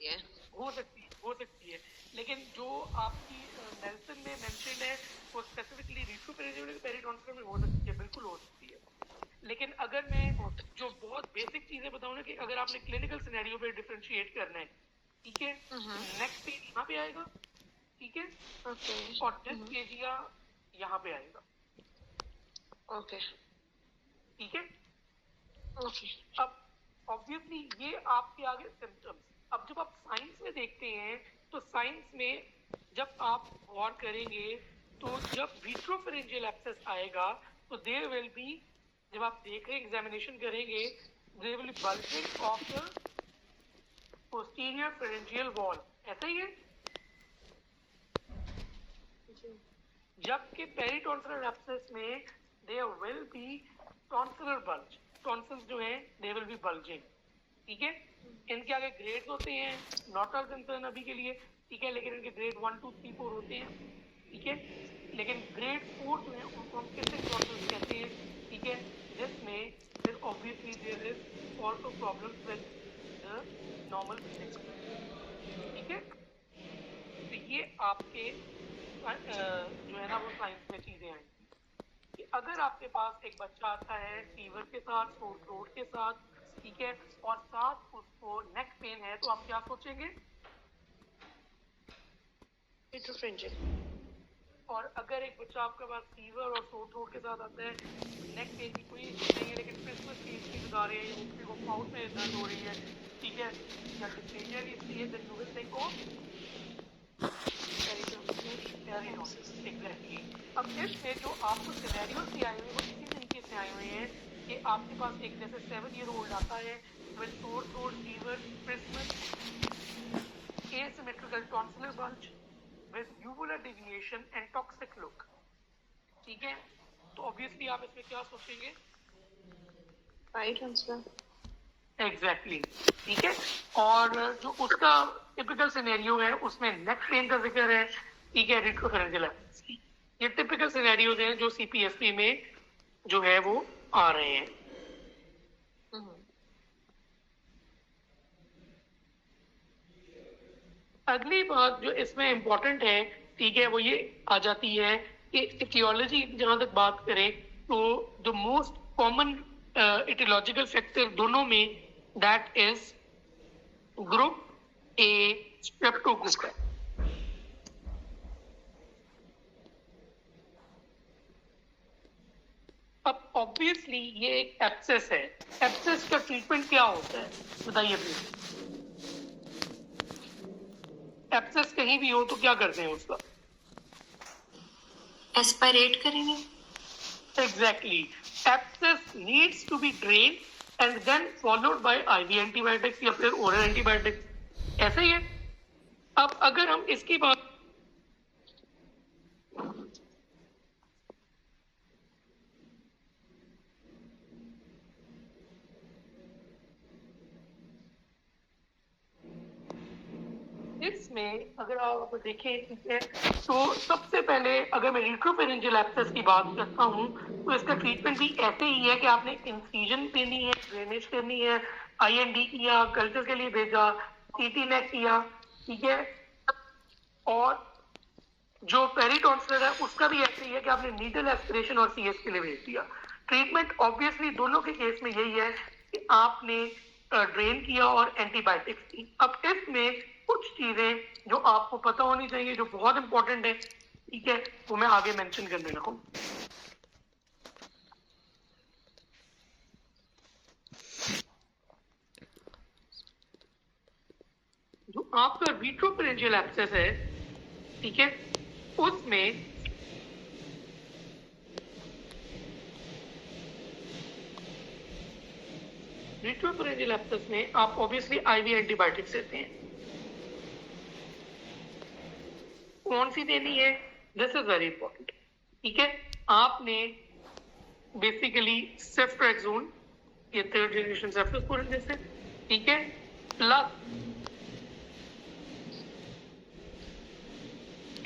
है। हो सकती है, लेकिन जो आपकी नेल्सन में मेंशन्ड है वो स्पेसिफिकली रिट्रोपेरिन्जियल पेरिटॉन्सिल में हो सकती है, बिल्कुल हो सकती है। लेकिन अगर मैं जो बहुत बेसिक चीजें बताऊं ना, कि अगर आपने क्लिनिकल सिनेरियो पे डिफरेंशिएट करना है, ठीक है, नेक्स्ट पेन यहाँ पे आएगा, ठीक है, और डिस्प्लेजिया यहाँ पे आएगा, ओके ठीक है। ओके अब ऑब्वियसली ये आपके आगे सिम्टम्स। अब जब आप साइंस में देखते हैं तो साइंस में जब आप गौर करेंगे तो जब विट्रोफेरेंजियल एब्सेस आएगा तो देयर विल बी, जब आप देख रहे एग्जामिनेशन करेंगे, there will be bulging of the posterior pharyngeal wall, ऐसा ही है। जबकि पेरिटॉन्सिलर एब्सेस में there will be tonsillar bulge, tonsils जो है दे विल बी बल्जिंग, ठीक है। इनके आगे ग्रेड्स होते हैं, नॉट ऑल कंसर्न अभी के लिए, ठीक है, लेकिन इनके ग्रेड 1 2 3 4 होते हैं, ठीक है। लेकिन ग्रेड 4 जो है उनको हम किसिंग टॉन्सिल्स कहते हैं, ठीक है, जिसमें फिर obviously there is also problems with the normal breathing, ठीक है। तो ये आपके जो है ना वो साइंस में चीजें आएंगी कि अगर आपके पास एक बच्चा आता है फीवर के साथ, सोर थ्रोट के साथ, ठीक है, और साथ उसको नेक पेन है, तो आप क्या सोचेंगे? विट्रोफेरेंजियल। और अगर एक बच्चा आपके पास फीवर और सोर थ्रोट के साथ आता है, नेक पेन की कोई इश्यू नहीं है, लेकिन क्रिसमस की हिस्ट्री बता रहे हैं, उसकी को माउथ में दर्द हो रही है, ठीक है, या डिस्प्लेजिया की हिस्ट्री है, then you will think of peritonsillitis, exactly. अब इसमें जो आपको सिनेरियोस दिए आए हुए वो इसी तरीके से आए हुए हैं कि आपके पास एक जैसे 7 ईयर ओल्ड आता है with sore throat, fever, Christmas, asymmetrical tonsillar bulge with uvular deviation and toxic look, ठीक है। तो ऑब्वियसली आप इसमें क्या सोचेंगे? पेरिटॉन्सिलर। एग्जैक्टली, ठीक है। और जो उसका टिपिकल सिनेरियो है उसमें नेक पेन का जिक्र है, ठीक है, रिट्रोफेरेंजियल एब्सेस। ये टिपिकल सिनेरियोज हैं जो सीपीएसपी में जो है वो आ रहे हैं। अगली बात जो इसमें इंपॉर्टेंट है, ठीक है, वो ये आ जाती है कि इटियोलॉजी जहां तक बात करें तो the most common aetiological factor दोनों में that is group A Streptococcus है। अब ऑब्वियसली ये एक एब्सेस है, एब्सेस का ट्रीटमेंट क्या होता है बताइए प्लीज। एब्सेस कहीं भी हो तो क्या करते हैं उसका? एस्पायरेट करेंगे। Exactly, abscess needs to be drain and then followed by IV antibiotics या फिर ओरल एंटीबायोटिक्स, ऐसा ही है। अब अगर हम इसकी बात इसमें अगर आप देखें, ठीक है, तो सबसे पहले अगर मैं रिट्रोफेरेंजियल एब्सेस की बात करता हूं तो इसका ट्रीटमेंट भी ऐसे ही है कि आपने इंसिजन देनी है, ड्रेनेज करनी है, आईएनडी किया, कल्चर के लिए भेजा, सीटी नेक किया, ठीक है। और जो पेरिटॉन्सिलर है उसका भी ऐसे ही है कि आपने नीडल एस्पिरेशन और सीएस के लिए भेज दिया। ट्रीटमेंट ऑब्वियसली दोनों के केस में यही है कि आपने ड्रेन किया और एंटीबायोटिक्स दी। अब इसमें कुछ चीजें जो आपको पता होनी चाहिए जो बहुत इंपॉर्टेंट है, ठीक है, वो मैं आगे मेंशन करने लगा हूं। जो आपका विट्रोफेरेंजियल एब्सेस है, ठीक है, उसमें रिट्रोफेरेंजियल एब्सेस में आप ऑब्वियसली आईवी एंटीबायोटिक्स देते हैं। कौन सी देनी है? दिस इज वेरी इंपॉर्टेंट, ठीक है। आपने बेसिकली सेफ्ट्रेक्सोन, ये थर्ड जनरेशन सेफ्ट्रोस्पोरिन जैसे, ठीक है, प्लस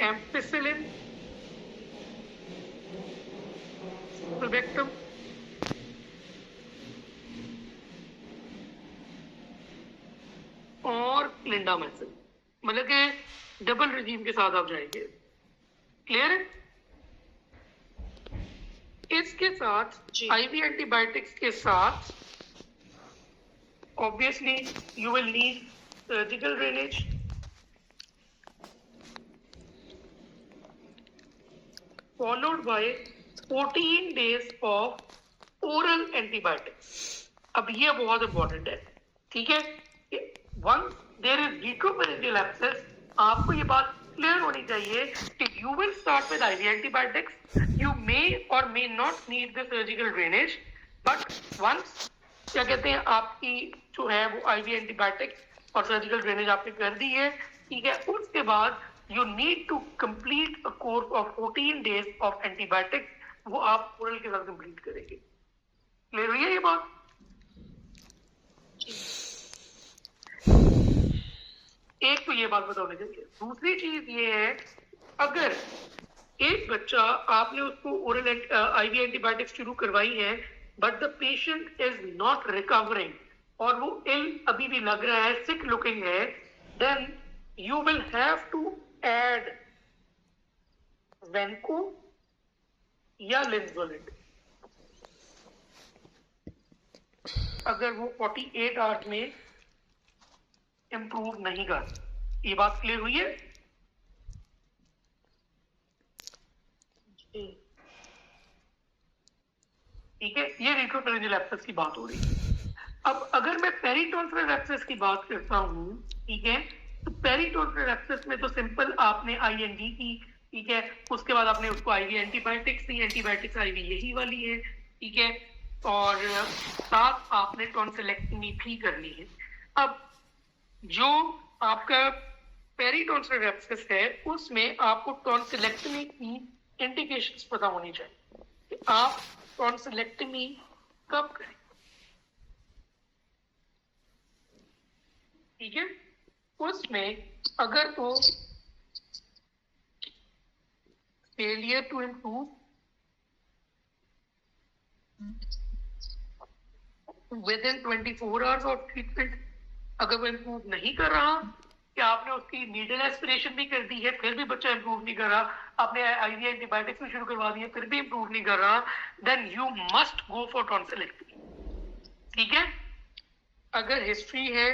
एम्पिसिलिन, सुल्बेक्टम, और क्लिंडामाइसिन, मतलब कि डबल रिजीम के साथ आप जाएंगे। क्लियर है? इसके साथ जी। आईवी एंटीबायोटिक्स के साथ obviously you will need surgical drainage, followed by 14 days of oral antibiotics. अब ये बहुत इंपॉर्टेंट है, ठीक है? Once there is retropharyngeal abscess, आपको ये बात क्लियर होनी चाहिए कि you will start with IV antibiotics. You may or may not need the surgical drainage, but once क्या कहते हैं आपकी जो है वो IV एंटीबायोटिक्स और सर्जिकल ड्रेनेज आपने कर दी है, ठीक है? उसके बाद you need to complete a course of 14 days of antibiotics, वो आप ओरल के साथ कंप्लीट करेंगे। क्लियर हुई है ये बात? एक तो ये बात बताने चाहिए। दूसरी चीज ये है, अगर एक बच्चा आपने उसको ओरल आईवी एंटीबायोटिक्स शुरू करवाई है but the patient is not recovering और वो इल अभी भी लग रहा है, सिक लुकिंग है, then you will have to add vanco या लिंजोलिड। अगर वो 48 आवर्स में इंप्रूव नहीं कर, ये बात क्लियर हुई है? ठीक है, ये रेट्रोफैरिंजियल एब्सेस की बात हो रही है। अब अगर मैं पेरिटोन्सिलर एब्सेस की बात करता हूँ, ठीक है, तो पेरिटोन्सिलर एब्सेस में तो सिंपल आपने आईएनडी की, ठीक है, उसके बाद आपने उसको आईवी एंटीबायोटिक्स दी, एंटीबायोटिक्स आईवी यही वाली है, ठीक है, और साथ आपने टॉन्सिलेक्टमी भी करनी है। अब जो आपका पेरिटोन्सिलर एब्सेस है उसमें आपको टॉन्सिलेक्टमी की इंडिकेशंस पता होनी चाहिए कि आप टॉन्सिलेक्टमी कब करें, ठीक है? उसमें अगर तो failure to improve within 24 hours of treatment, अगर वो इम्प्रूव नहीं कर रहा, कि आपने उसकी नीडल एस्पिरेशन भी कर दी है फिर भी बच्चा इम्प्रूव नहीं कर रहा, आपने आईवी एंटीबायोटिक्स भी शुरू करवा दी है फिर भी इम्प्रूव नहीं कर रहा, then you must go for tonsillectomy, ठीक है? अगर हिस्ट्री है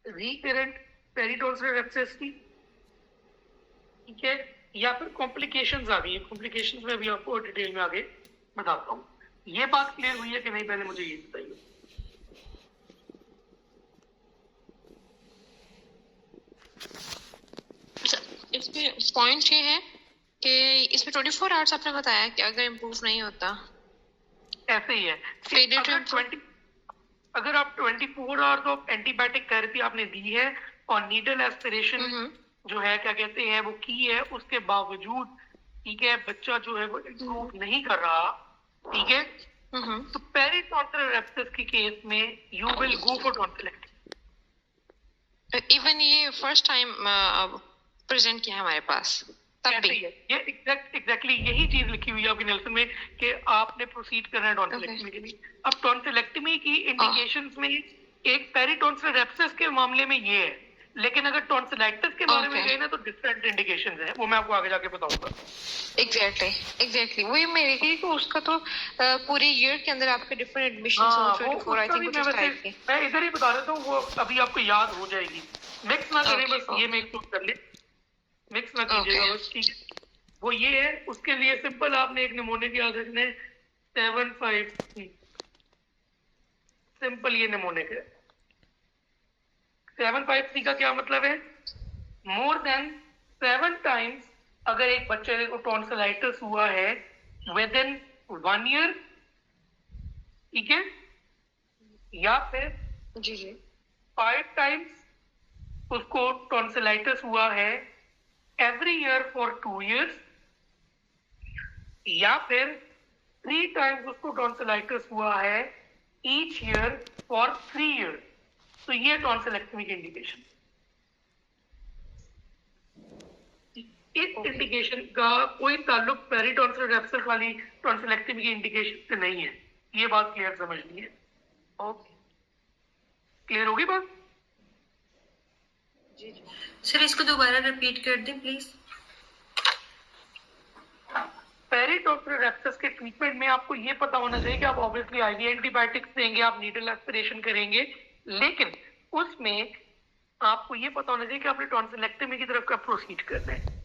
रिकरेंट पेरिटोन्सिलर एब्सेस की, ठीक है, या फिर कॉम्प्लिकेशंस आ गई है, कॉम्प्लिकेशंस में भी आपको डिटेल में आगे बताता हूँ। ये बात क्लियर हुई है कि नहीं, पहले मुझे ये बताइए। इसमें पॉइंट ये है कि इसमें 24 आवर्स आपने बताया कि अगर इम्प्रूव नहीं होता, ऐसे ही है कि अगर आप 24 आवर्स ऑफ एंटीबायोटिक थेरेपी आपने दी है और नीडल एस्पिरेशन जो है क्या कहते हैं वो की है, उसके बावजूद, ठीक है, बच्चा जो है वो इम्प्रूव नहीं कर रहा, ठीक है, तो पेरिटोन्सिलर एब्सेस के केस में you will go for tonsillectomy. Even ये फर्स्ट टाइम प्रेजेंट किया है हमारे पास, तब भी ये एग्जैक्टली यही चीज लिखी हुई है आपकी नेल्सन में कि आपने प्रोसीड करना है टॉन्सिलेक्टमी के लिए। अब टॉन्सिलेक्टमी की इंडिकेशंस में एक पेरिटोन्सिलर एब्सेस के मामले में ये है, लेकिन अगर टॉन्सिलाइटिस के बारे में गए ना तो डिफरेंट इंडिकेशंस हैं, वो मैं आपको आगे जाके बताऊंगा। एग्जैक्टली वही मैं देख रही कि उसका तो पूरे ईयर के अंदर आपके डिफरेंट एडमिशंस हो, 24 आई थिंक कुछ टाइप के। मैं इधर ही बता देता हूँ, वो अभी आपको याद हो जाएगी, मिक्स ना करें बस, ये मेक श्योर कर ले, मिक्स ना कीजिएगा बस, ठीक है? वो ये है, उसके लिए सिंपल आपने एक निमोनिक याद रखना है 753, सिंपल ये निमोनिक है। 753 का क्या मतलब है? मोर देन 7 टाइम्स अगर एक बच्चे को टॉन्सिलाइटिस हुआ है विद इन 1 ईयर, ठीक है, या फिर जी 5 टाइम्स उसको टॉन्सिलाइटिस हुआ है एवरी ईयर फॉर 2 years, या फिर 3 टाइम्स उसको टॉन्सिलाइटिस हुआ है ईच ईयर फॉर 3 years, तो ये टॉन्सिलेक्टमी की इंडिकेशन। इस इंडिकेशन का कोई ताल्लुक पेरिटोन्सिलर एब्सेस वाली टॉन्सिलेक्टमी की इंडिकेशन से नहीं है, ये बात क्लियर समझनी है। ओके, क्लियर होगी बात? जी जी सर, इसको दोबारा रिपीट कर दें प्लीज। पेरिटोन्सिल एब्सेस के ट्रीटमेंट में आपको ये पता होना चाहिए कि आप ऑब्वियसली आईवी एंटीबायोटिक्स देंगे, आप नीडल एस्पिरेशन करेंगे, लेकिन उसमें आपको ये पता होना चाहिए कि आपने टॉन्सिलेक्टमी की तरफ का प्रोसीड करना है।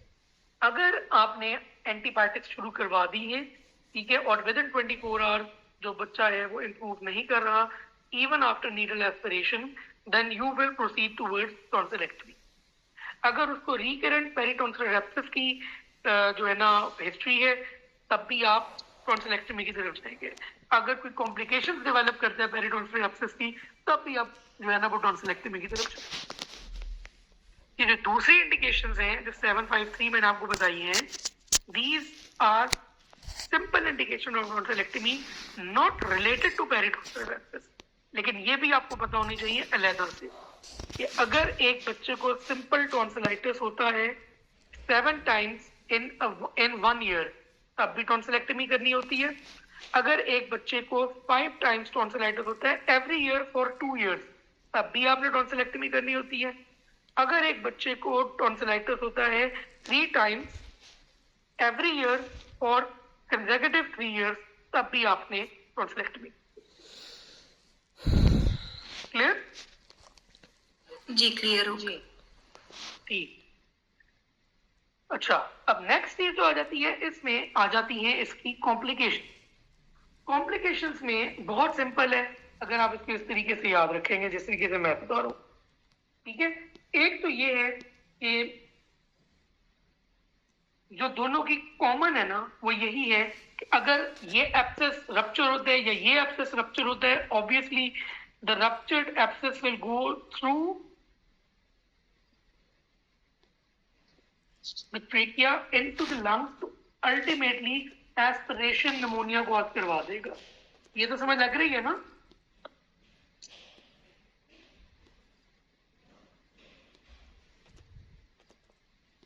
अगर आपने एंटीबायोटिक्स शुरू करवा दी है, ठीक है, और विद इन 24 आवर जो बच्चा है वो इम्प्रूव नहीं कर रहा, even after needle aspiration, then you will proceed towards tonsillectomy. अगर उसको रिकरेंट पेरिटोन्सिल एब्सेस की जो है ना हिस्ट्री है, तब भी आप टॉन्सिलेक्टमी की तरफ जाएंगे। अगर कोई कॉम्प्लिकेशंस डेवलप करता है पेरिटोन्सिल एब्सेस की, तब भी आप जो है ना वो टॉन्सिलेक्टमी की तरफ जाएंगे। ये जो दूसरी इंडिकेशंस हैं जो 753 मैंने आपको बताई हैं, these are simple indication of tonsillectomy not related to peritonsillar abscess। लेकिन ये भी आपको पता होनी चाहिए अलग से कि अगर एक बच्चे को सिंपल टॉन्सिलाइटिस होता है 7 times in 1 year, तब भी टॉन्सिलेक्टमी करनी होती है। अगर एक बच्चे को 5 times टॉन्सिलाइटिस होता है एवरी ईयर फॉर 2 years, तब भी आपने टॉन्सिलेक्टमी करनी होती है। अगर एक बच्चे को टॉन्सिलाइटिस होता है 3 times every year for consecutive 3 years, तब भी आपने टॉन्सिलेक्टमी। क्लियर? जी क्लियर हो गई। ठीक। अच्छा, अब नेक्स्ट चीज जो आ जाती है, इसमें आ जाती है इसकी कॉम्प्लिकेशन। कॉम्प्लिकेशंस में बहुत सिंपल है, अगर आप इसको इस तरीके से याद रखेंगे जिस तरीके से मैं बता रहा हूं, ठीक है। एक तो ये है कि जो दोनों की कॉमन है ना, वो यही है कि अगर ये एब्सेस रप्चर होता है या ये एब्सेस रप्चर होता है, obviously the ruptured abscess will go through the trachea into the lungs to ultimately aspiration pneumonia cause करवा देगा। ये तो समझ लग रही है ना?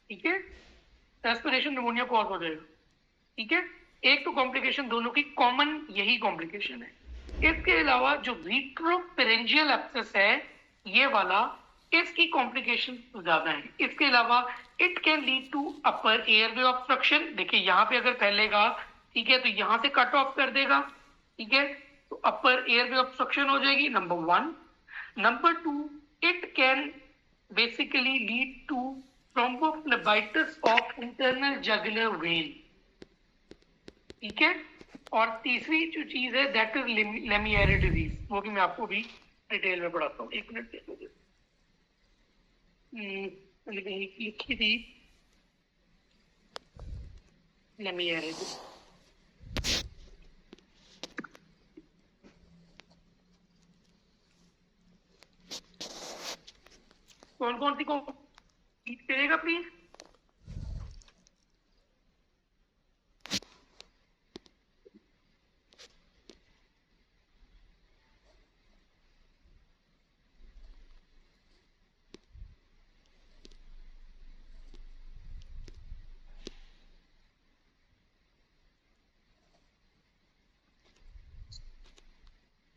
ठीक है, एस्पिरेशन निमोनिया कॉज हो जाएगा। ठीक है, एक तो कॉम्प्लिकेशन दोनों की कॉमन यही कॉम्प्लिकेशन है। इसके अलावा जो रिट्रोफेरेंजियल एब्सेस है ये वाला, इसकी कॉम्प्लिकेशन ज्यादा है। इसके अलावा it can lead to upper airway obstruction. देखिए यहाँ पे अगर फैलेगा, ठीक है, तो यहाँ से कट ऑफ कर देगा, ठीक है, तो अपर एयरवे ऑब्स्ट्रक्शन हो जाएगी, number 1। Number 2, it can basically lead to thrombophlebitis of internal jugular vein. ठीक है, और तीसरी जो चीज है दैट इज लेमियरी डिजीज, वो भी मैं आपको भी डिटेल में पढ़ाता हूँ। 1 मिनट देखो, लिखी थी लेमियरी। कौन कौन सी को करेगा please?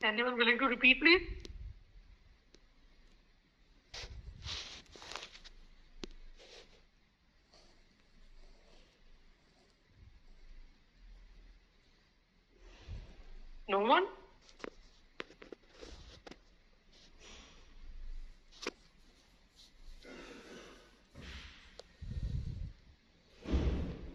Anyone willing to repeat, please? No one?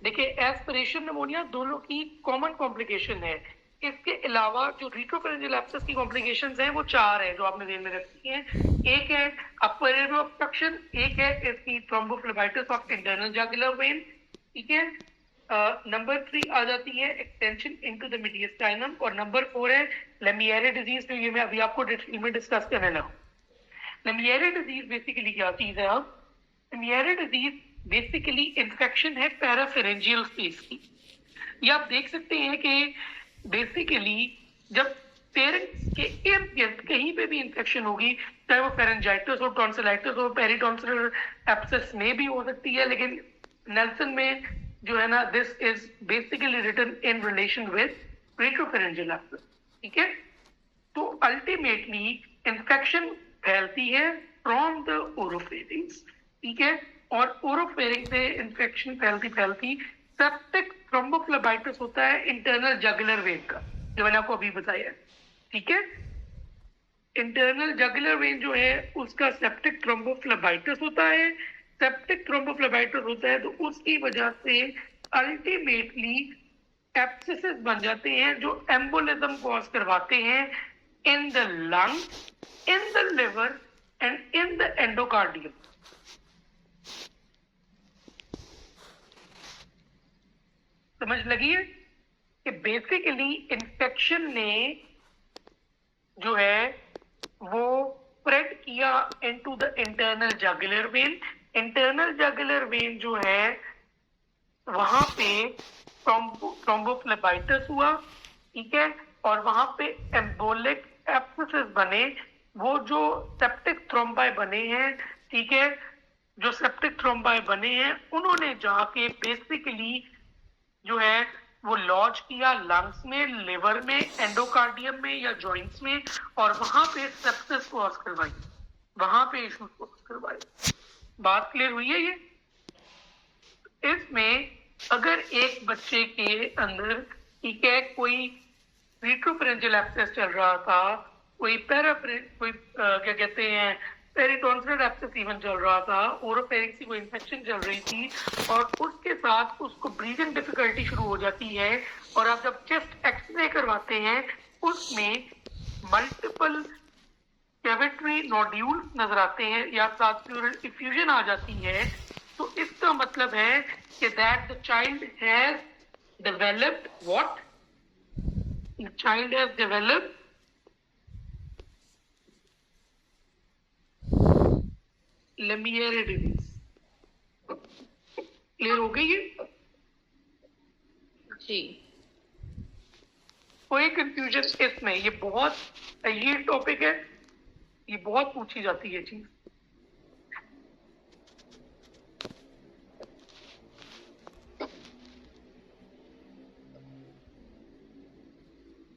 देखिए, एस्पिरेशन निमोनिया दोनों की कॉमन कॉम्प्लिकेशन है। इसके अलावा जो रिट्रोफेरेंजियल एब्सेस की कॉम्प्लिकेशंस हैं वो 4 है जो आपने ध्यान में रखी हैं। एक है अपर एयरवे ऑब्स्ट्रक्शन, एक है इसकी thrombophlebitis of internal jugular vein, ठीक है। नंबर 3 आ जाती है एक्सटेंशन इनटू द मीडियस्टाइनम, और नंबर 4 है लेमियरी डिजीज, तो ये मैं अभी आपको डिटेल में डिस्कस करने लगा। लेमियरी डिजीज बेसिकली क्या चीज है? अब लेमियरी डिजीज बेसिकली इन्फेक्शन है पैराफेरेंजियल स्पेस की। ये आप देख सकते हैं कि बेसिकली जब पेरेंट्स के इर्द गिर्द कहीं पे भी इंफेक्शन होगी, चाहे वो फेरेंजाइटिस हो, टॉन्सिलाइटिस हो, पेरिटॉन्सिलर एब्सेस में भी हो सकती है, लेकिन नेल्सन में जो है ना, this is basically written in relation with retropharyngeal abscess. ठीक है, तो अल्टीमेटली इंफेक्शन फैलती है फ्रॉम द ओरोफेरिंग्स, ठीक है, और ओरोफेरिंग से इन्फेक्शन फैलती फैलती सेप्टिक थ्रोम्बोफ्लेबाइटिस होता है इंटरनल जगुलर वेन का, जो मैंने आपको अभी बताया, ठीक है। इंटरनल जगुलर वेन जो है उसका सेप्टिक थ्रोम्बोफ्लेबाइटिस होता है। सेप्टिक थ्रोम्बोफ्लेबाइटिस होता है तो उसकी वजह से अल्टीमेटली एब्सेसेस बन जाते हैं जो एम्बोलिज्म कॉज करवाते हैं in the lung, in the liver and in the endocardium. समझ लगी है कि बेसिकली इन्फेक्शन ने जो है वो स्प्रेड किया into the internal jugular vein. Internal jugular vein जो है वहां पे थ्रोम्बोफ्लेबाइटिस हुआ, ठीक है, और वहां पे एम्बोलिक एब्सेसेस बने। वो जो सेप्टिक थ्रोम्बाई बने हैं, ठीक है, जो सेप्टिक थ्रोम्बाई बने हैं उन्होंने जाके बेसिकली जो है वो लॉज किया लंग्स में, लिवर में, एंडोकार्डियम में या जॉइंट्स में, और वहां पे सेप्सिस कॉज करवाई, वहां पे इश्यूज कॉज करवाई। बात क्लियर हुई है ये? इसमें अगर एक बच्चे के अंदर, ठीक है, कोई रिट्रोफरेंजियल एब्सेस चल रहा था, कोई कोई क्या कहते हैं पेरिटोन्सिल एब्सेस इवन चल रहा था, ओरोफेरिंक्स की कोई इन्फेक्शन चल रही थी, और उसके साथ उसको ब्रीदिंग डिफिकल्टी शुरू हो जाती है, और आप जब चेस्ट एक्सरे करवाते हैं उसमें मल्टीपल कैविटरी नोड्यूल नजर आते हैं या साथ प्लूरल इफ्यूजन आ जाती है, तो इसका मतलब है कि that the child has developed what, the child has developed Lemierre disease. Clear हो गई है जी? कोई कंफ्यूजन इसमें? ये बहुत ये टॉपिक है, ये बहुत पूछी जाती है चीज।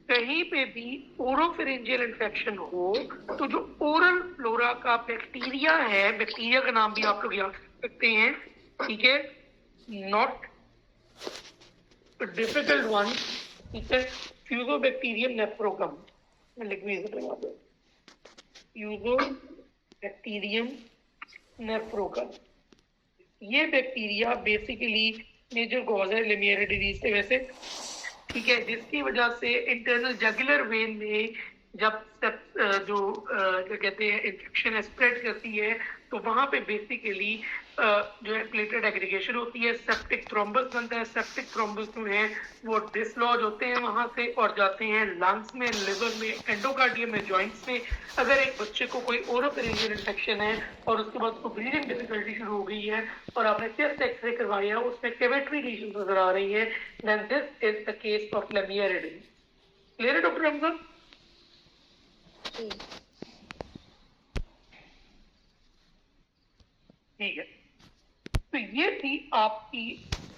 कहीं पे भी ओरोफेरेंजियल इन्फेक्शन हो तो जो ओरल फ्लोरा का बैक्टीरिया है, बैक्टीरिया का नाम भी आप लोग याद रख सकते हैं, ठीक है, नॉट डिफिकल्ट वन, ठीक है, फ्यूजोबैक्टीरियम नेफ्रोगम, मैं लिख भी सकता हूं, फ्यूजोबैक्टीरियम नेफ्रोगम। ये बैक्टीरिया बेसिकली मेजर कॉज है लेमियरे डिजीज से वैसे, ठीक है, जिसकी वजह से इंटरनल जगुलर वेन में जब जो क्या कहते हैं इन्फेक्शन स्प्रेड करती है तो वहां पे बेसिकली जो है प्लेटलेट एग्रीगेशन होती है, सेप्टिक थ्रोम्बस बनता है। सेप्टिक थ्रोम्बस जो है वो डिसलॉज होते हैं वहां से और जाते हैं लंग्स में, लिवर में, एंडोकार्डियम में, जॉइंट्स में। अगर एक बच्चे को कोई ओरोफेरेंजियल इन्फेक्शन है और उसके बाद उसको ब्रीदिंग डिफिकल्टी शुरू हो गई है और आपने चेस्ट एक्सरे करवाया, उसमें कैविटरी लीजन नजर आ रही है, then this is the case of Lemierre disease. Clear है डॉक्टर हमजा? ठीक है, तो ये थी आपकी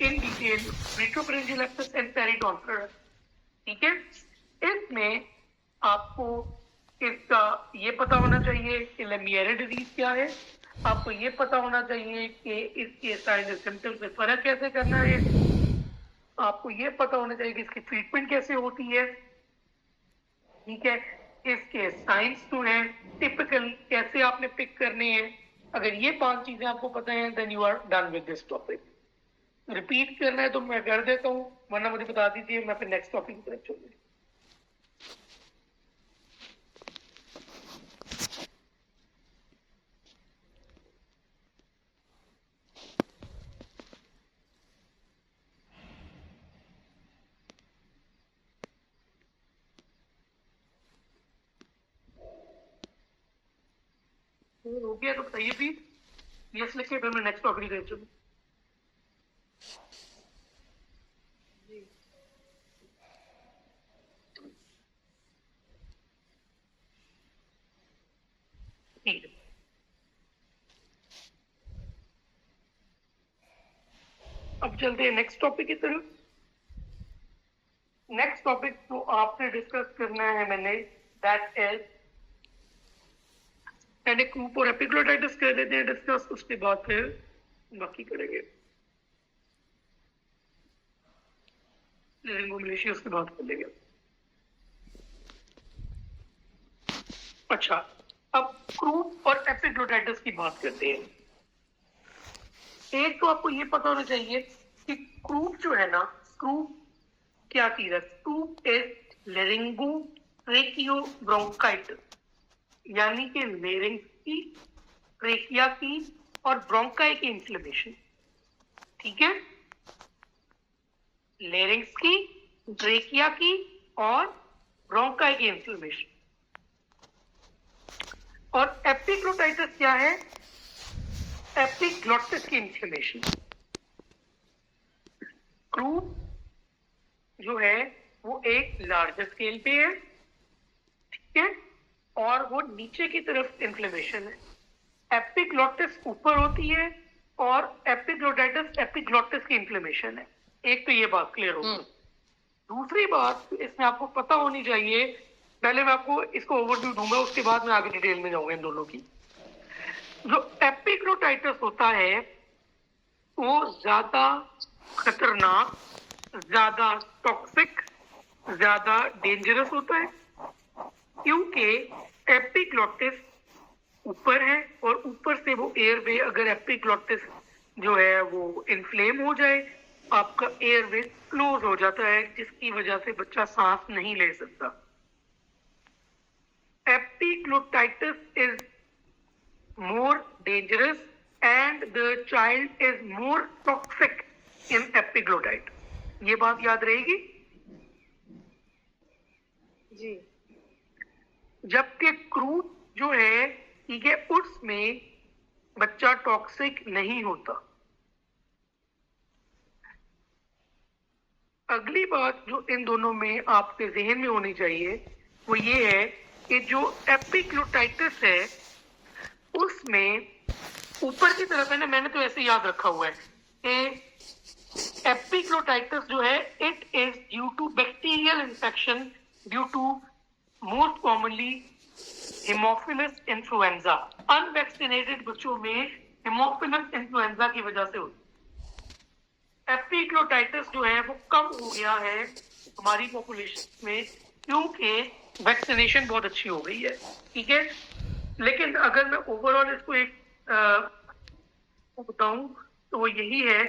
in detail retropharyngeal abscess and peritonsillar, ठीक है। इसमें आपको इसका ये पता होना चाहिए कि लेमियरे डिजीज क्या है, आपको ये पता होना चाहिए कि इसके साइन सिम्टम्स में फर्क कैसे करना है, आपको ये पता होना चाहिए कि इसकी ट्रीटमेंट कैसे होती है, ठीक है, इसके साइंस जो है टिपिकल कैसे आपने पिक करने हैं। अगर ये 5 चीजें आपको पता है then you are done with this topic. Repeat करना है तो मैं कर देता हूँ, वरना मुझे बता दीजिए, मैं फिर नेक्स्ट टॉपिक की तरफ चलूंगी। हो गया तो बताइए प्लीज, यस लिखिए, फिर मैं नेक्स्ट टॉपिक की तरफ चलूँ। ठीक है, अब चलते हैं नेक्स्ट टॉपिक की तरफ। नेक्स्ट टॉपिक जो आपने डिस्कस करना है मैंने, दैट इज पहले क्रूप और एपिग्लोटाइटिस कर लेते हैं डिस्कस, उसके बाद फिर बाकी करेंगे, लेरिंगोमलेशियस की बात कर लेंगे। अच्छा, अब क्रूप और एपिग्लोटाइटिस की बात करते हैं। एक तो आपको ये पता होना चाहिए कि क्रूप जो है ना, क्रूप क्या चीज है? क्रूप इज लेरिंगोट्रेकियोब्रोंकाइटिस, यानी कि लेरिंग्स की, ट्रेकिया की और ब्रोंकाई की इन्फ्लेमेशन। ठीक है, लेरिंग्स की, ट्रेकिया की और ब्रोंकाई की इन्फ्लेमेशन। और एपिग्लोटाइटिस क्या है? एपिग्लोटिस की इन्फ्लेमेशन। क्रूप जो है वो एक लार्जर स्केल पे है, ठीक है, और वो नीचे की तरफ इन्फ्लेमेशन है। एपिग्लोटिस ऊपर होती है और एपिग्लोटाइटिस एपिग्लोटिस की इन्फ्लेमेशन है। एक तो ये बात क्लियर होगी। दूसरी बात इसमें आपको पता होनी चाहिए, पहले मैं आपको इसको ओवरव्यू दूंगा, उसके बाद मैं आगे डिटेल में जाऊंगा इन दोनों की। जो एपिग्लोटाइटिस होता है वो ज्यादा खतरनाक, ज्यादा टॉक्सिक, ज्यादा डेंजरस होता है, क्योंकि एपिग्लोटिस ऊपर है और ऊपर से वो एयरवे, अगर एपिग्लोटिस जो है वो इन्फ्लेम हो जाए, आपका एयरवे क्लोज हो जाता है, जिसकी वजह से बच्चा सांस नहीं ले सकता। Epiglottitis is more dangerous and the child is more toxic in epiglottitis. ये बात याद रहेगी जी। जबकि क्रूप जो है, ठीक है, उसमें बच्चा टॉक्सिक नहीं होता। अगली बात जो इन दोनों में आपके जहन में होनी चाहिए वो ये है कि जो एपिग्लोटाइटिस है उसमें ऊपर की तरफ है ना, मैंने तो ऐसे याद रखा हुआ है कि एपिग्लोटाइटिस जो है it is due to bacterial infection due to most commonly haemophilus influenza. Unvaccinated बच्चों में हेमोफिलस इन्फ्लुएंजा की वजह से होती है। एपिग्लोटाइटिस जो है वो कम हो गया है हमारी पॉपुलेशन में क्योंकि वैक्सीनेशन बहुत अच्छी हो गई है, ठीक है। लेकिन अगर मैं ओवरऑल इसको एक बताऊं तो वो यही है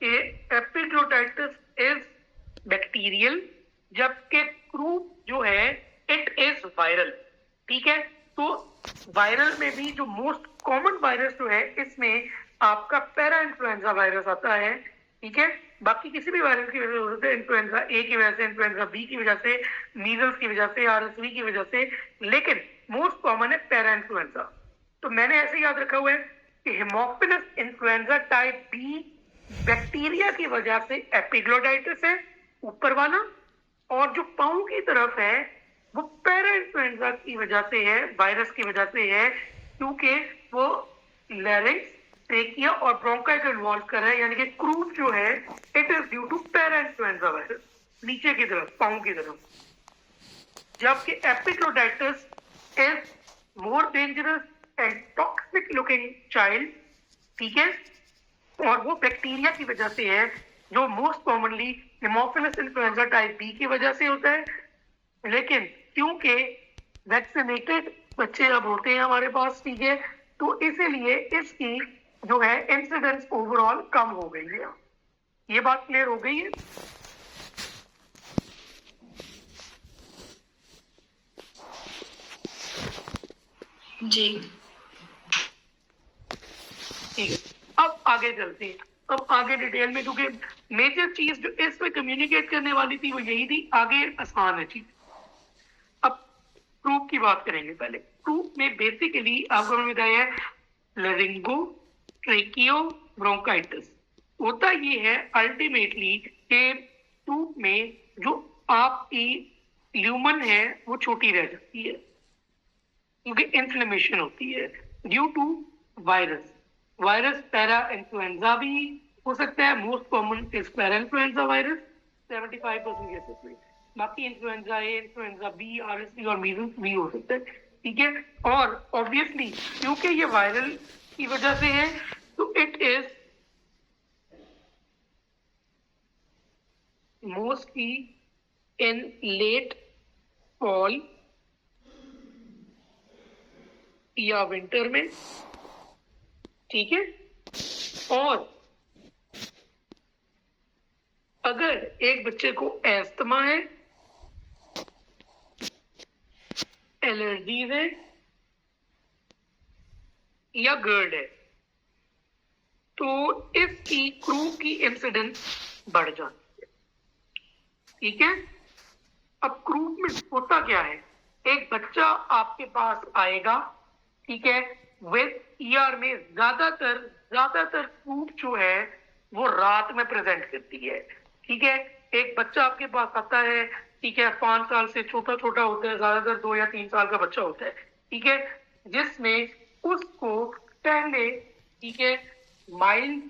कि एपिग्लोटाइटिस इज बैक्टीरियल, जबकि क्रूप जो है इट इज वायरल, ठीक है। तो वायरल में भी जो मोस्ट कॉमन वायरस जो है इसमें आपका पैरा इन्फ्लुएंजा वायरस आता है, ठीक है। बाकी किसी भी वायरस की वजह से हो सकता है, इन्फ्लुएंजा ए की वजह से, इन्फ्लुएंजा बी की वजह से, मीजल्स की वजह से, आरएसवी की वजह से, लेकिन मोस्ट कॉमन है पैरा इन्फ्लुएंजा। तो मैंने ऐसे याद रखा हुआ है कि haemophilus influenza type b bacteria की वजह से एपिग्लोटाइटिस है ऊपर वाला, और जो पाँव की तरफ है वो पैरा इन्फ्लुएंजा की वजह से है, वायरस की वजह से है, क्योंकि वो लैरिंक्स, ट्रेकिया और ब्रोंकाई को इन्वॉल्व कर रहा है, यानी कि क्रूप जो है it is due to parainfluenza virus नीचे की तरफ, पाँव की तरफ, जबकि epiglottitis is more dangerous and toxic looking child, ठीक है, और वो बैक्टीरिया की वजह से है जो most commonly haemophilus influenza type b की वजह से होता है। लेकिन क्योंकि वैक्सीनेटेड बच्चे अब होते हैं हमारे पास, ठीक है, तो इसीलिए इसकी जो है इंसिडेंस ओवरऑल कम हो गई है। ये बात क्लियर हो गई है? जी ठीक है, अब आगे चलते हैं। अब आगे डिटेल में, क्योंकि मेजर चीज जो इसमें कम्युनिकेट करने वाली थी वो यही थी, आगे आसान है चीज। अब प्रूफ की बात करेंगे। पहले प्रूफ में बेसिकली आपको मैंने बताया लरिंगो ट्रेकियो ब्रोंकाइटिस होता ये है अल्टीमेटली कि प्रूफ में जो आपकी ल्यूमन है वो छोटी रह जाती है क्योंकि इन्फ्लेमेशन होती है due to virus. Virus parainfluenza भी हो सकता है, most common is parainfluenza virus 75% cases में। बाकी influenza A, influenza B, RSV और मीजल्स भी हो सकता है। ठीक है, और ऑब्वियसली क्योंकि ये वायरल की वजह से है तो it is mostly in late fall या विंटर में, ठीक है। और अगर एक बच्चे को एस्थमा है, एलर्जीज है या गर्ड है तो इसकी क्रू की इंसिडेंस बढ़ जाती है, ठीक है। अब क्रू में होता क्या है, एक बच्चा आपके पास आएगा, ठीक है, विद ईआर में ज्यादातर क्रू जो है वो रात में प्रेजेंट करती है, ठीक है। एक बच्चा आपके पास आता है, ठीक है, 5 साल से छोटा होता है, ज्यादातर 2 या 3 साल का बच्चा होता है, ठीक है, जिसमें उसको पहले, ठीक है, mild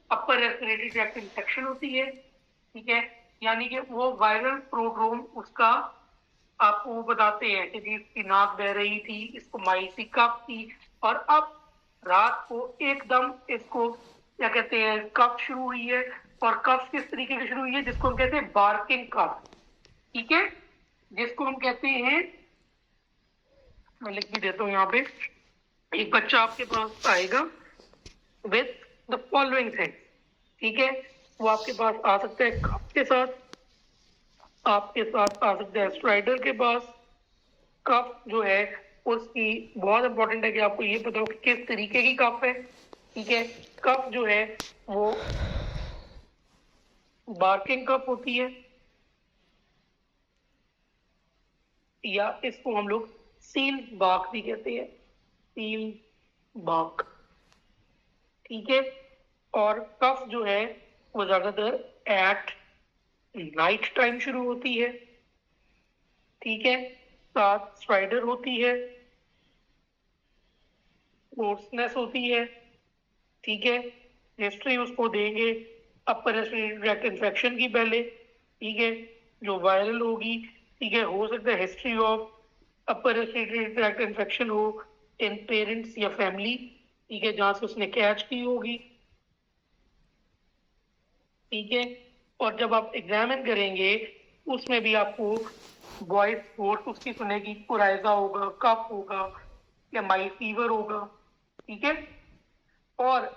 upper respiratory tract infection होती है, ठीक है, यानी कि वो वायरल प्रोड्रोम उसका आपको वो बताते हैं कि जी इसकी नाक बह रही थी, इसको माइल्ड सी कफ थी, और अब रात को एकदम इसको क्या कहते हैं कफ शुरू हुई है, और कफ किस तरीके की शुरू हुई है जिसको हम कहते हैं बार्किंग कफ, ठीक है, जिसको हम कहते हैं, मैं लिख भी देता हूँ यहाँ पे, एक बच्चा आपके पास आएगा विथ द फॉलोइंग थिंग, ठीक है, वो आपके पास आ सकता है कफ के साथ, आपके साथ आ सकता है स्ट्राइडर के पास। कफ जो है उसकी बहुत इंपॉर्टेंट है कि आपको ये पता हो कि किस तरीके की कफ है, ठीक है। कफ जो है वो बार्किंग कफ होती है, या इसको हम लोग सील बाक भी कहते हैं, सील बाक, ठीक है। और कफ जो है वो ज्यादातर एट नाइट टाइम शुरू होती है, ठीक है, साथ स्ट्राइडर होती है, होर्सनेस होती है, ठीक है। हिस्ट्री उसको देंगे अपर रेस्पिरेटरी ट्रैक्ट इन्फेक्शन की पहले, ठीक है, जो वायरल होगी, ठीक है, हो सकता है history of upper respiratory tract infection हो इन पेरेंट्स या फैमिली, ठीक है, जहां से उसने कैच की होगी, ठीक है। और जब आप एग्जामिन करेंगे उसमें भी आपको वॉइस फोर्स उसकी सुनेगी, कोराइजा होगा, कफ होगा या माइल्ड फीवर होगा, ठीक है। और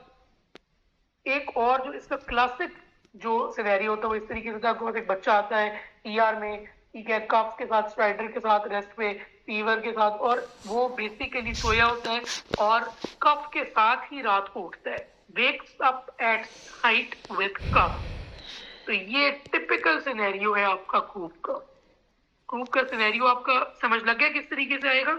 एक और जो इसका क्लासिक जो सिनेरियो होता है वो इस तरीके से आपके पास एक बच्चा आता है ईआर में, ठीक है, कफ के साथ, स्ट्राइडर के साथ, रेस्ट पे, फीवर के साथ, और वो बेसिकली सोया होता है और कफ के साथ ही रात को उठता है, wakes up at night with cough. तो ये टिपिकल सिनेरियो है आपका क्रूप का सिनेरियो आपका समझ लग गया किस तरीके से आएगा।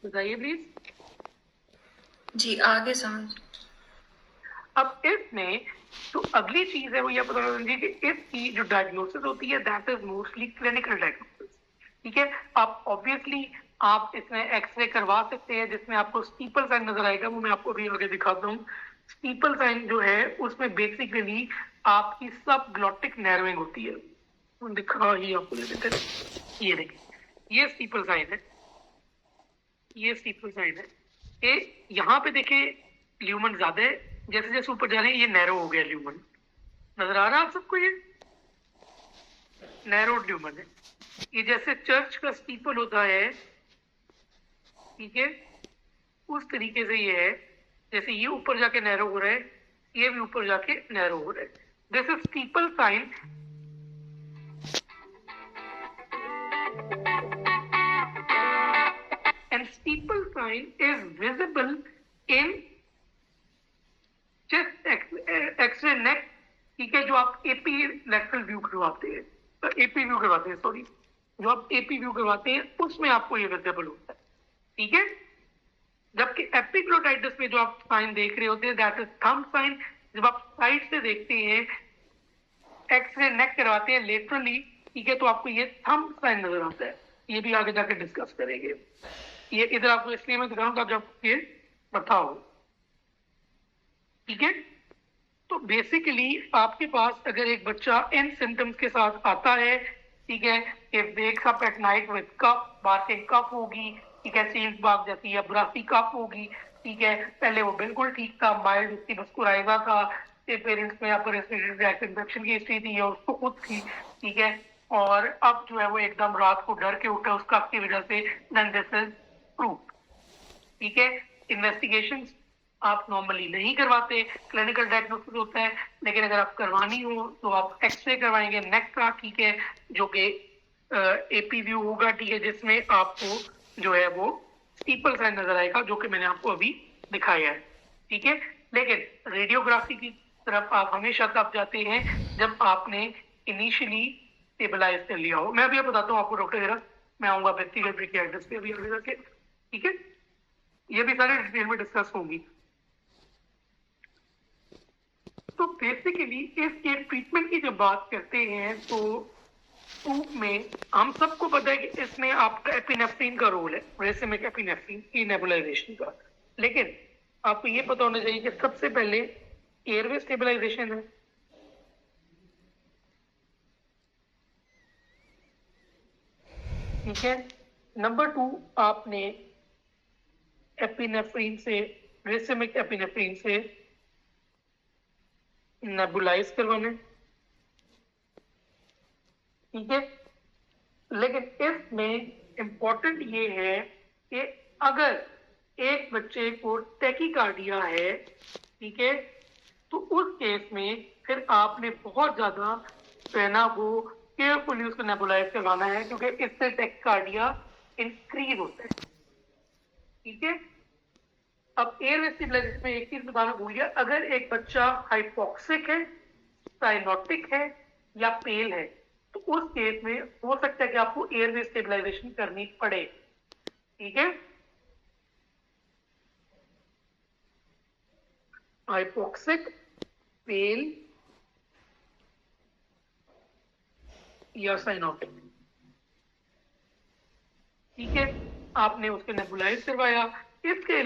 बताइए प्लीज। जी आगे समझ। अब इसमें तो अगली चीज है वो ये पता लीजिए कि इसकी जो डायग्नोसिस होती है that is mostly clinical diagnosis, ठीक है। आप ऑब्वियसली आप इसमें एक्सरे करवा सकते हैं जिसमें आपको स्टीपल साइन नजर आएगा, वो मैं आपको भी आगे दिखाता हूँ। स्टीपल साइन जो है उसमें बेसिकली आपकी सब ग्लॉटिक नैरोइंग होती है, दिखा ही आपको दे देते हैं, ये देखिए ये स्टीपल साइन है, ये स्टीपल साइन है, ये यहाँ पे देखे ल्यूमन ज्यादा है, जैसे जैसे ऊपर जा रहे हैं ये नैरो हो गया ल्यूमन, नजर आ रहा है आप सबको, ये नैरो ल्यूमन है। ये जैसे चर्च का स्टीपल होता है, ठीक है, उस तरीके से ये है, जैसे ये ऊपर जाके नैरो हो रहा है, ये भी ऊपर जाके नैरो हो रहा है, this is steeple sign. And steeple sign is visible in chest X-ray neck, ठीक है, जो आप एपी लेटरल व्यू करवाते हैं, एपी व्यू करवाते हैं, सॉरी, जो आप एपी व्यू करवाते हैं उसमें आपको ये विजिबल होता है, ठीक है। जबकि एपिग्लोटाइटिस में जो आप साइन देख रहे होते हैं दैट इज थंब साइन, जब आप साइड से देखते हैं एक्सरे नेक करवाते हैं लेटरली, ठीक है, तो आपको ये थंब साइन नजर आता है, ये भी आगे जाके डिस्कस करेंगे। ये इधर आपको इसलिए मैं दिखाऊंगा जब ये पता हो, ठीक है। तो बेसिकली आपके पास अगर एक बच्चा इन सिम्टम्स के साथ आता है, ठीक है, if wakes up at night with cough, barking cough होगी, ठीक है, सील्स भाग जाती है, ब्रासी कफ होगी, ठीक है, पहले वो बिल्कुल ठीक था, माइल्ड उसकी मस्कुराइजा था, पेरेंट्स में अपर रेस्पिरेटरी ट्रैक्ट इन्फेक्शन की हिस्ट्री थी या उसको खुद थी, ठीक है, और अब जो है वो एकदम रात को डर के उठा उस कफ की वजह से, देन दिस इज प्रूफ, ठीक है। इन्वेस्टिगेशन आप नॉर्मली नहीं करवाते, क्लिनिकल डायग्नोसिस होता है, लेकिन अगर आप करवानी हो तो आप एक्सरे करवाएंगे नेक का, ठीक है, जो कि एपी व्यू होगा, ठीक है, जिसमें आपको जो है वो स्टीपल साइन नजर आएगा, जो कि मैंने आपको अभी दिखाया है, ठीक है। लेकिन रेडियोग्राफी की तरफ आप हमेशा तब जाते हैं जब आपने इनिशियली स्टेबलाइज कर लिया हो। मैं अभी बताता हूँ आपको डॉक्टर जरा, मैं आऊंगा व्यक्तिगत एड्रेस पे अभी आगे जाके, ठीक है, ये भी सारे डिटेल में डिस्कस होंगी। तो बेसिकली इसके ट्रीटमेंट की जब बात करते हैं तो प्रूफ में हम सबको पता है कि इसमें आपका एपिनेफ्रिन का रोल है, रेसिमिक एपिनेफ्रिन की नेबुलाइजेशन का, लेकिन आपको ये पता होना चाहिए कि सबसे पहले एयरवे स्टेबलाइजेशन है, ठीक है। नंबर 2 आपने एपिनेफ्रिन से, रेसिमिक एपिनेफ्रिन से नेबुलाइज करवाना है, ठीक है। लेकिन इसमें इंपॉर्टेंट ये है कि अगर एक बच्चे को टैकीकार्डिया है, ठीक है, तो उस केस में फिर आपने बहुत ज्यादा रहना वो केयरफुली उसको नेबुलाइज करवाना है, क्योंकि इससे टैकीकार्डिया इंक्रीज होता है, ठीक है। अब एयर स्टेबलाइजेशन में एक चीज बताना भूल गया, अगर एक बच्चा हाइपोक्सिक है, साइनोटिक है या पेल है, तो उस केस में हो सकता है कि आपको एयरवे स्टेबलाइजेशन करनी पड़े, ठीक है। हाइपोक्सिक, पेल या साइनोटिक, ठीक है, आपने उसके नेबुलाइज करवाया। इसके